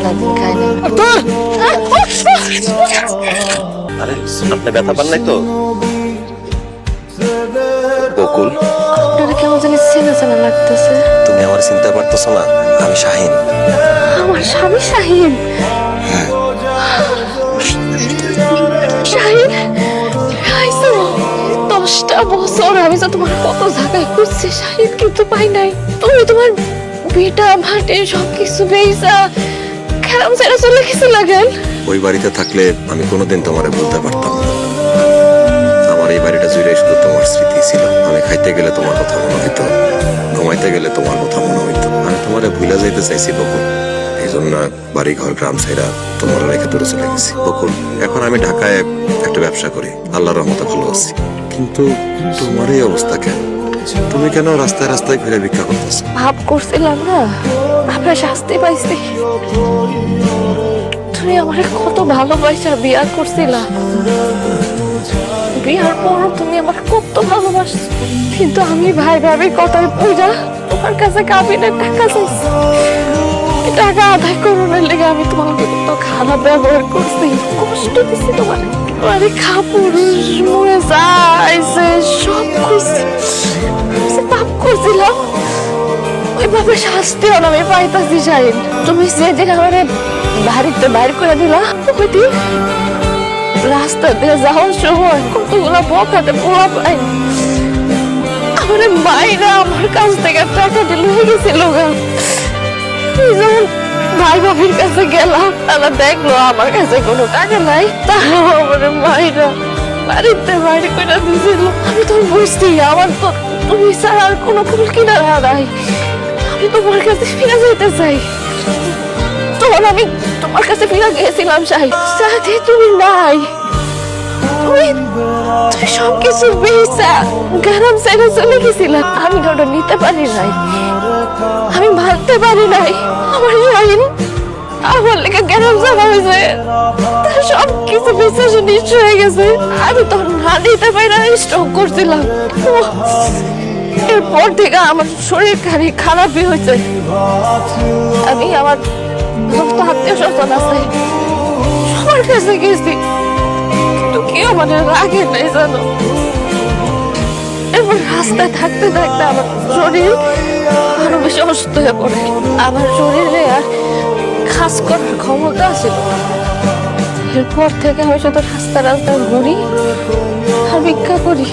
সারাদিন খাই না। আরে আপনি ব্যথা পান নাই তো? বকুল, আপনার কেমন জানি চেনা চেনা লাগতেছে। তুমি আমার চিনতে পারতেছো না? আমি শাহিন। আমার স্বামী শাহিন। শাহিন, আইসো। 10টা বছর আমি তো তোমার কত জায়গায় খুঁজছি শাহিন, কিন্তু পাই নাই। তুমি তোমার বেটা ভাটে সবকিছু বেইসা খেলাম ছেড়ে চলে গেছে লাগেন। ওই বাড়িতে থাকলে আমি কোনোদিন তোমারে বলতে পারতাম না। আমার এই বাড়িটা জুড়ে শুধু তোমার স্মৃতি ছিল। আমি খাইতে গেলে তোমার কথা মনে হইতো, ঘুমাইতে গেলে তোমার কথা মনে হইতো। আমি তোমারে ভুলে যাইতে চাইছি বকুল, এই জন্য বাড়ি ঘর গ্রাম ছাইরা তোমার রেখে দূরে চলে গেছি। বকুল, এখন আমি ঢাকায় একটা ব্যবসা করি, আল্লাহর রহমতে ভালো আছি। কিন্তু তোমার এই অবস্থা কেন? তুমি কেন রাস্তায় রাস্তায় ঘুরে ভিক্ষা করতেছো? ভাব করছিলাম না আপনার শাস্তি পাইছি। তুমি আমার কত ভালোবাসা বিয়া করছিলা, বিয়ার পর তুমি আমার কত ভালোবাসছো, কিন্তু আমি ভাই ভাবির কথায় পূজা তোমার কাছে কাবিনের টাকা চাইছি। এই টাকা আদায় করোনার লেগে আমি তোমার কত খারাপ ব্যবহার করছি, কষ্ট দিছি তোমার। আরে খাপুরুষ মরে যাইছে, সব করছি, পাপ করছিলাম। ওই বাবা শাস্তিও আমি পাইতাছি শাহিন। তুমি সেদিন আমার বাড়িতে বাইর করে দিলা, ওইটি রাস্তা দিয়ে যাওয়ার সময় কতগুলা বকাতে পোলা পাই আমার মায়েরা আমার কাছ থেকে টাকা দিল হয়ে গেছিল। যখন ভাই ভাবির কাছে গেলাম, তারা দেখলো আমার কাছে কোনো টাকা নাই, তারাও আমার মায়েরা বাড়িতে বাইরে করে দিয়েছিল। আমি তো বুঝছি আমার তো তুমি ছাড়া আর কোনো ফুল কিনারা নাই। আমি তোমার কাছে ফিরে যেতে চাই। তখন আমি তোমার কাছে ফিরে গিয়েছিলাম শাহিন, সাথে তুমি নাই। তুমি সবকিছু বেচা গ্রাম ছেড়ে চলে গেছিলাম। আমি ওটা নিতে পারি নাই, আমি ভাবতে পারি নাই আমার শাহিন আমার লেগে গ্রাম যাওয়া হয়েছে, তার সবকিছু বেচা নিশ্চয় হয়ে গেছে। আমি তো না দিতে পারি না, স্ট্রোক করছিলাম। এরপর থেকে আমার শরীর খারাপই হয়েছে। আমি আমার যত আত্মীয় স্বজন আছে সবার কাছে গেছি, কিন্তু কেউ মানে রাগে নাই জানো। এরপর রাস্তায় থাকতে থাকতে আমার শরীর আরো বেশি অসুস্থ হয়ে পড়ে। আমার শরীরে আর কাজ করার ক্ষমতা ছিল। এরপর থেকে আমি শুধু রাস্তায় ঘুরি আর ভিক্ষা করি।